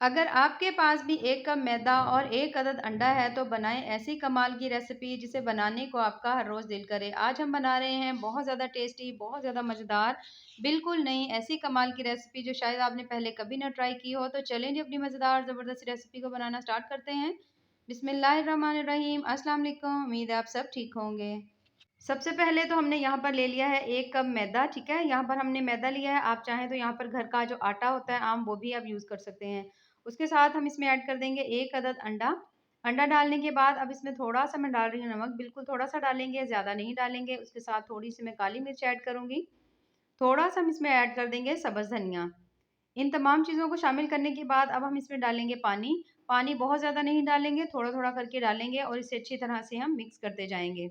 अगर आपके पास भी 1 कप मैदा और 1 अदद अंडा है तो बनाएं ऐसी कमाल की रेसिपी जिसे बनाने को आपका हर रोज़ दिल करे। आज हम बना रहे हैं बहुत ज़्यादा टेस्टी, बहुत ज़्यादा मज़ेदार, बिल्कुल नई ऐसी कमाल की रेसिपी जो शायद आपने पहले कभी ना ट्राई की हो। तो चलें जी अपनी मज़ेदार ज़बरदस्त रेसिपी को बनाना स्टार्ट करते हैं। बिस्मिल्लाहिर्रहमानिर्रहीम। अस्सलाम वालेकुम। उम्मीद है आप सब ठीक होंगे। सबसे पहले तो हमने यहाँ पर ले लिया है 1 कप मैदा, ठीक है? यहाँ पर हमने मैदा लिया है, आप चाहें तो यहाँ पर घर का जो आटा होता है आम, वो भी आप यूज़ कर सकते हैं। उसके साथ हम इसमें ऐड कर देंगे 1 अदद अंडा। अंडा डालने के बाद अब इसमें थोड़ा-सा मैं डाल रही हूँ नमक, बिल्कुल थोड़ा-सा डालेंगे, ज़्यादा नहीं डालेंगे। उसके साथ थोड़ी-सी मैं काली मिर्च ऐड करूँगी। थोड़ा-सा हम इसमें ऐड कर देंगे सब्ज़ धनिया। इन तमाम चीज़ों को शामिल करने के बाद अब हम इसमें डालेंगे पानी। पानी बहुत ज़्यादा नहीं डालेंगे, थोड़ा-थोड़ा करके डालेंगे और इसे अच्छी तरह से हम मिक्स करते जाएँगे।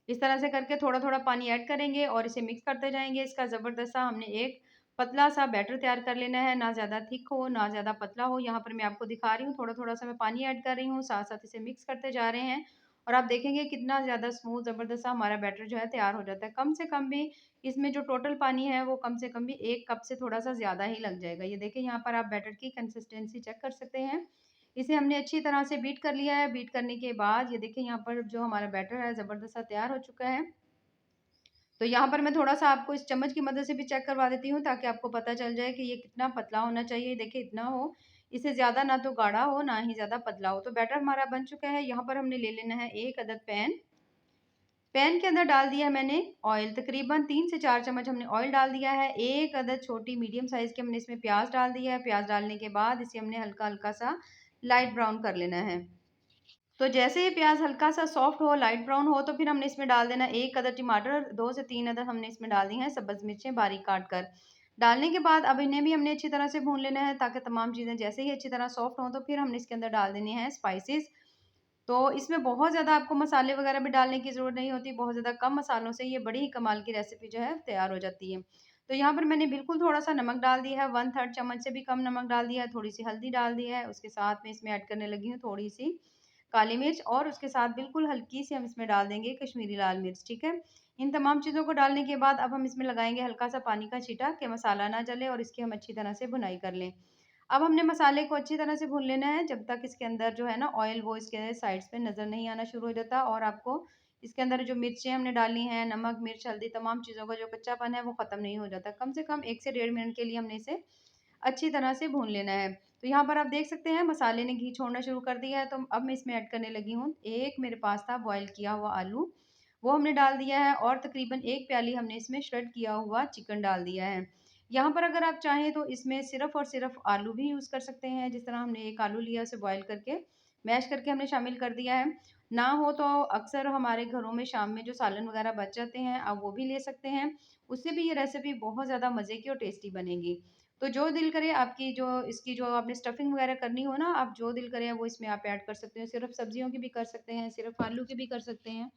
इस तरह से करके थोड़ा-थोड़ा पानी ऐड करेंगे और इसे मिक्स करते जाएँगे। इसका ज़बरदस्त सा हमने एक पतला-सा बैटर तैयार कर लेना है, ना ज़्यादा थिक हो, ना ज़्यादा पतला हो। यहाँ पर मैं आपको दिखा रही हूँ, थोड़ा-थोड़ा सा मैं पानी ऐड कर रही हूँ, साथ-साथ इसे मिक्स करते जा रहे हैं और आप देखेंगे कितना ज़्यादा स्मूथ ज़बरदस्त सा हमारा बैटर जो है तैयार हो जाता है। कम से कम भी इसमें जो टोटल पानी है, वो कम से कम भी 1 कप से थोड़ा-सा ज़्यादा ही लग जाएगा। ये देखिए यहाँ पर आप बैटर की कंसिस्टेंसी चेक कर सकते हैं। इसे हमने अच्छी तरह से बीट कर लिया है। बीट करने के बाद ये देखिए यहाँ पर जो हमारा बैटर है ज़बरदस्त सा तैयार हो चुका है। तो यहाँ पर मैं थोड़ा-सा आपको इस चम्मच की मदद से भी चेक करवा देती हूँ ताकि आपको पता चल जाए कि ये कितना पतला होना चाहिए। देखिए इतना हो, इससे ज़्यादा ना तो गाढ़ा हो, ना ही ज़्यादा पतला हो। तो बैटर हमारा बन चुका है। यहाँ पर हमने ले लेना है 1 अदद पैन। पैन के अंदर डाल दिया है मैंने ऑयल, तकरीबन 3 से 4 चम्मच हमने ऑयल डाल दिया है। 1 अदद छोटी मीडियम साइज़ की हमने इसमें प्याज़ डाल दिया है। प्याज़ डालने के बाद इसे हमने हल्का-हल्का सा लाइट ब्राउन कर लेना है। तो जैसे ही प्याज़ हल्का-सा सॉफ्ट हो, लाइट ब्राउन हो, तो फिर हमने इसमें डाल देना 1 अदद टमाटर, 2 से 3 अदद हमने इसमें डाल दी हैं सब्ज़ मिर्चें बारीक काट कर। डालने के बाद अब इन्हें भी हमने अच्छी तरह से भून लेना है ताकि तमाम चीज़ें जैसे ही अच्छी तरह सॉफ्ट हों, तो फिर हमने इसके अंदर डाल देने हैं स्पाइसेस। तो इसमें बहुत ज़्यादा आपको मसाले वगैरह भी डालने की ज़रूरत नहीं होती, बहुत ज़्यादा कम मसालों से ये बड़ी ही कमाल की रेसिपी जो है तैयार हो जाती है। तो यहाँ पर मैंने बिल्कुल थोड़ा-सा नमक डाल दिया है, 1/3 चम्मच से भी कम नमक डाल दिया है, थोड़ी-सी हल्दी डाल दी है, उसके साथ में इसमें ऐड करने लगी हूँ थोड़ी-सी काली मिर्च और उसके साथ बिल्कुल हल्की-सी हम इसमें डाल देंगे कश्मीरी लाल मिर्च, ठीक है? इन तमाम चीज़ों को डालने के बाद अब हम इसमें लगाएँगे हल्का-सा पानी का छींटा कि मसाला ना जले और इसकी हम अच्छी तरह से भुनाई कर लें। अब हमने मसाले को अच्छी तरह से भून लेना है जब तक इसके अंदर जो है ना ऑयल वो इसके साइड्स पे नज़र नहीं आना शुरू हो जाता और आपको इसके अंदर जो मिर्चें हमने डाली हैं, नमक, मिर्च, हल्दी तमाम चीज़ों का जो कच्चापन है वो ख़त्म नहीं हो जाता। कम से कम 1 से डेढ़ मिनट के लिए हमने इसे अच्छी तरह से भून लेना है। तो यहाँ पर आप देख सकते हैं मसाले ने घी छोड़ना शुरू कर दिया है, तो अब मैं इसमें ऐड करने लगी हूँ, एक मेरे पास था बॉयल किया हुआ आलू, वो हमने डाल दिया है और तकरीबन 1 प्याली हमने इसमें श्रेड किया हुआ चिकन डाल दिया है। यहाँ पर अगर आप चाहें तो इसमें सिर्फ़ और सिर्फ़ आलू भी यूज़ कर सकते हैं, जिस तरह हमने 1 आलू लिया उसे बॉयल करके, मैश करके हमने शामिल कर दिया है। ना हो तो अक्सर हमारे घरों में शाम में जो सालन वगैरह बच जाते हैं, आप वो भी ले सकते हैं, उससे भी ये रेसिपी बहुत ज़्यादा मज़े की और टेस्टी बनेगी। तो जो दिल करे आपकी जो इसकी जो आपने स्टफिंग वगैरह करनी हो ना, आप जो दिल करे वो इसमें आप ऐड कर सकते हो। सिर्फ़ सब्जियों की भी कर सकते हैं, सिर्फ़ आलू की भी कर सकते हैं।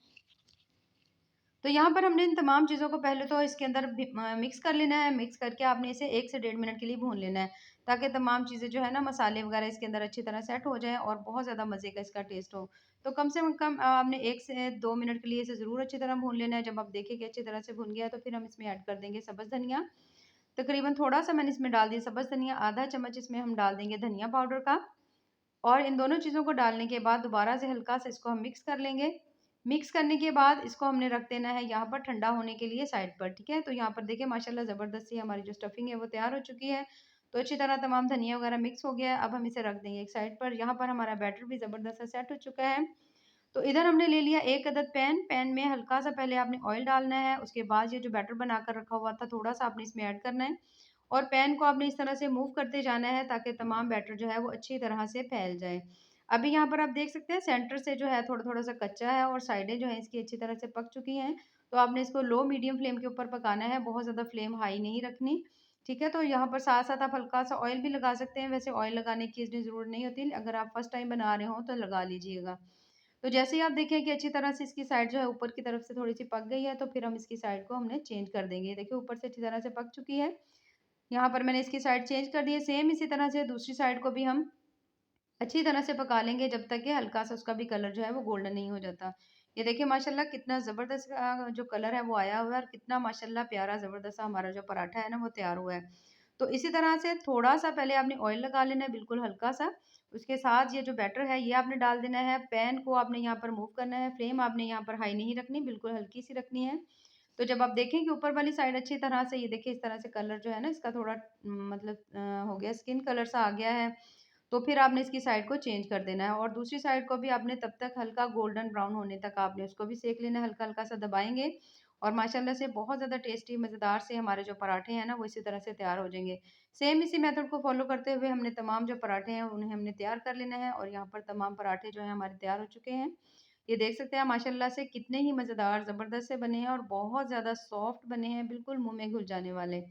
तो यहाँ पर हमने इन तमाम चीज़ों को पहले तो इसके अंदर मिक्स कर लेना है, मिक्स करके आपने इसे 1 से डेढ़ मिनट के लिए भून लेना है, ताकि तमाम चीज़ें जो है ना मसाले वगैरह इसके अंदर अच्छी तरह सेट हो जाएँ और बहुत ज़्यादा मज़े का इसका टेस्ट हो। तो कम से कम आपने 1 से 2 मिनट के लिए इसे ज़रूर अच्छी तरह भून लेना है। जब आप देखें कि अच्छी तरह से भुन गया है, तो फिर हम इसमें ऐड कर देंगे सब्ज़ धनिया। तकरीबन थोड़ा-सा मैंने इसमें डाल दिया सब्ज़ धनिया, आधा चम्मच इसमें हम डाल देंगे धनिया पाउडर का। और इन दोनों चीज़ों को डालने के बाद दोबारा से हल्का-सा इसको हम मिक्स कर लेंगे। मिक्स करने के बाद इसको हमने रख देना है यहाँ पर ठंडा होने के लिए साइड पर, ठीक है? तो यहाँ पर देखिए माशाल्लाह ज़बरदस्त सी हमारी जो स्टफिंग है वो तैयार हो चुकी है। तो अच्छी तरह तमाम धनिया वगैरह मिक्स हो गया है। अब हम इसे रख देंगे एक साइड पर। यहाँ पर हमारा बैटर भी ज़बरदस्त सा सेट हो चुका है। तो इधर हमने ले लिया 1 अदद पैन, पैन में हल्का-सा पहले आपने ऑयल डालना है, उसके बाद ये जो बैटर बनाकर रखा हुआ था थोड़ा-सा आपने इसमें ऐड करना है और पैन को आपने इस तरह से मूव करते जाना है ताकि तमाम बैटर जो है वो अच्छी तरह से फैल जाए। अभी यहाँ पर आप देख सकते हैं सेंटर से जो है थोड़ा-थोड़ा सा कच्चा है और साइडें जो हैं इसकी अच्छी तरह से पक चुकी हैं। तो आपने इसको लो मीडियम फ्लेम के ऊपर पकाना है, बहुत ज़्यादा फ्लेम हाई नहीं रखनी, ठीक है? तो यहाँ पर साथ-साथ आप हल्का-सा ऑयल भी लगा सकते हैं, वैसे ऑयल लगाने की इतनी ज़रूरत नहीं होती, अगर आप फर्स्ट टाइम बना रहे हों तो लगा लीजिएगा। तो जैसे ही आप देखें कि अच्छी तरह से इसकी साइड जो है ऊपर की तरफ से थोड़ी-सी पक गई है, तो फिर हम इसकी साइड को हमने चेंज कर देंगे। देखिए ऊपर से अच्छी तरह से पक चुकी है। यहाँ पर मैंने इसकी साइड चेंज कर दी है। सेम इसी तरह से दूसरी साइड को भी हम अच्छी तरह से पका लेंगे जब तक कि हल्का-सा उसका भी कलर जो है वो गोल्डन नहीं हो जाता। ये देखिए माशाल्लाह कितना ज़बरदस्त जो कलर है वो आया हुआ है और कितना माशाल्लाह प्यारा ज़बरदस्त सा हमारा जो पराठा है ना वो तैयार हुआ है। तो इसी तरह से थोड़ा-सा पहले आपने ऑयल लगा लेना है, बिल्कुल हल्का-सा। उसके साथ ये जो बैटर है, ये आपने डाल देना है। पैन को आपने यहाँ पर मूव करना है, फ्लेम आपने यहाँ पर हाई नहीं रखनी, बिल्कुल हल्की-सी रखनी है। तो जब आप देखें कि ऊपर वाली साइड अच्छी तरह से ये देखिए इस तरह से कलर जो है ना इसका थोड़ा मतलब हो गया, स्किन कलर सा आ गया है, तो फिर आपने इसकी साइड को चेंज कर देना है और दूसरी साइड को भी आपने तब तक हल्का गोल्डन ब्राउन होने तक आपने उसको भी सेक लेना है, हल्का-हल्का सा दबाएँगे और माशाल्लाह से बहुत ज़्यादा टेस्टी मज़ेदार से हमारे जो पराठे हैं ना वो इसी तरह से तैयार हो जाएँगे। सेम इसी मेथड को फ़ॉलो करते हुए हमने तमाम जो पराठे हैं उन्हें हमने तैयार कर लेना है और यहाँ पर तमाम पराठे जो हैं हमारे तैयार हो चुके हैं। ये देख सकते हैं माशाल्लाह से कितने ही मज़ेदार ज़बरदस्त से बने हैं और बहुत ज़्यादा सॉफ्ट बने हैं, बिल्कुल मुँह में घुल जाने वाले।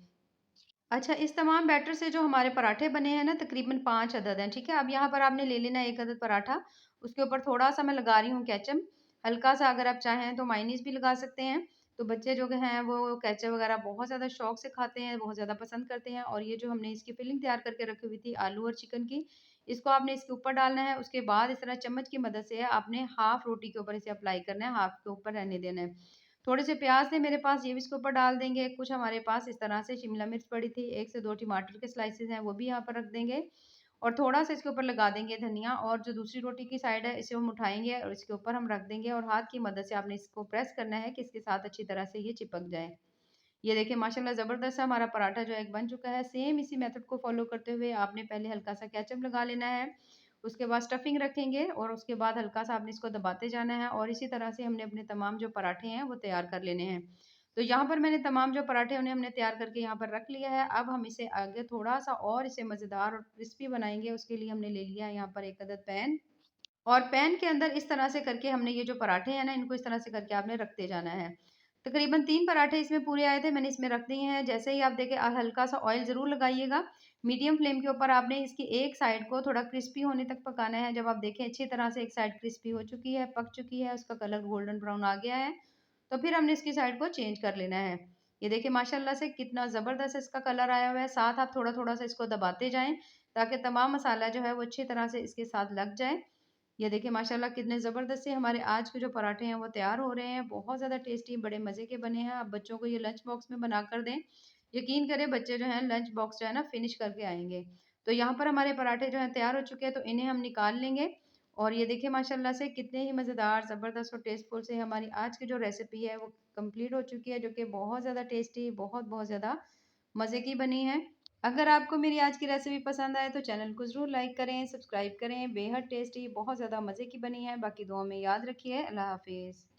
अच्छा, इस तमाम बैटर से जो हमारे पराठे बने हैं ना तकरीबन 5 अदद हैं, ठीक है? अब यहाँ पर आपने ले लेना है 1 अदद पराठा, उसके ऊपर थोड़ा-सा मैं लगा रही हूँ केचअप, हल्का-सा अगर आप चाहें तो मायोनीज़ भी लगा सकते हैं। तो बच्चे जो हैं वो केचअप वगैरह बहुत ज़्यादा शौक से खाते हैं, बहुत ज़्यादा पसंद करते हैं और ये जो हमने इसकी फिलिंग तैयार करके रखी हुई थी आलू और चिकन की, इसको आपने इसके ऊपर डालना है। उसके बाद इस तरह चम्मच की मदद से आपने हाफ रोटी के ऊपर इसे अप्लाई करना है, हाफ के ऊपर रहने देना है। थोड़े से प्याज़ थे मेरे पास, ये भी इसके ऊपर डाल देंगे। कुछ हमारे पास इस तरह से शिमला मिर्च पड़ी थी, 1 से 2 टमाटर के स्लाइसेस हैं, वो भी यहाँ पर रख देंगे और थोड़ा-सा इसके ऊपर लगा देंगे धनिया और जो दूसरी रोटी की साइड है, इसे हम उठाएँगे और इसके ऊपर हम रख देंगे और हाथ की मदद से आपने इसको प्रेस करना है कि इसके साथ अच्छी तरह से ये चिपक जाए। ये देखिए माशाल्लाह ज़बरदस्त सा हमारा पराठा जो है एक बन चुका है। सेम इसी मेथड को फ़ॉलो करते हुए आपने पहले हल्का-सा केचअप लगा लेना है, उसके बाद स्टफिंग रखेंगे और उसके बाद हल्का-सा आपने इसको दबाते जाना है और इसी तरह से हमने अपने तमाम जो पराठे हैं वो तैयार कर लेने हैं। तो यहाँ पर मैंने तमाम जो पराठे उन्हें हमने तैयार करके यहाँ पर रख लिया है। अब हम इसे आगे थोड़ा-सा और इसे मज़ेदार और क्रिस्पी बनाएँगे, उसके लिए हमने ले लिया है यहाँ पर 1 अदद पैन और पैन के अंदर इस तरह से करके हमने ये जो पराठे हैं ना, इनको इस तरह से करके आपने रखते जाना है। तकरीबन 3 पराठे इसमें पूरे आए थे, मैंने इसमें रख दिए हैं। जैसे ही आप देखें हल्का-सा ऑयल ज़रूर लगाइएगा। मीडियम फ्लेम के ऊपर आपने इसकी एक साइड को थोड़ा क्रिस्पी होने तक पकाना है। जब आप देखें अच्छी तरह से एक साइड क्रिस्पी हो चुकी है, पक चुकी है, उसका कलर गोल्डन ब्राउन आ गया है, तो फिर हमने इसकी साइड को चेंज कर लेना है। ये देखिए माशाल्लाह से कितना ज़बरदस्त इसका कलर आया हुआ है। साथ आप थोड़ा-थोड़ा सा इसको दबाते जाएँ, ताकि तमाम मसाला जो है वो अच्छी तरह से इसके साथ लग जाए। ये देखिए माशाल्लाह कितने ज़बरदस्त से हमारे आज के जो पराठे हैं वो तैयार हो रहे हैं। बहुत ज़्यादा टेस्टी बड़े मज़े के बने हैं। आप बच्चों को ये लंच बॉक्स में बनाकर दें। यकीन करें बच्चे जो हैं लंच बॉक्स जो है ना फ़िनिश करके आएँगे। तो यहाँ पर हमारे पराठे जो हैं तैयार हो चुके हैं तो इन्हें हम निकाल लेंगे। और ये देखिए माशाल्लाह से कितने ही मज़ेदार, ज़बरदस्त और टेस्टफुल से हमारी आज की जो रेसिपी है वो कंप्लीट हो चुकी है, जो कि बहुत ज़्यादा टेस्टी, बहुत-बहुत ज़्यादा मज़े की बनी है। अगर आपको मेरी आज की रेसिपी पसंद आए तो चैनल को ज़रूर लाइक करें, सब्सक्राइब करें। बेहद टेस्टी, बहुत ज़्यादा मज़े की बनी है। बाकी दुआ में याद रखिए। अल्लाह हाफ़िज़।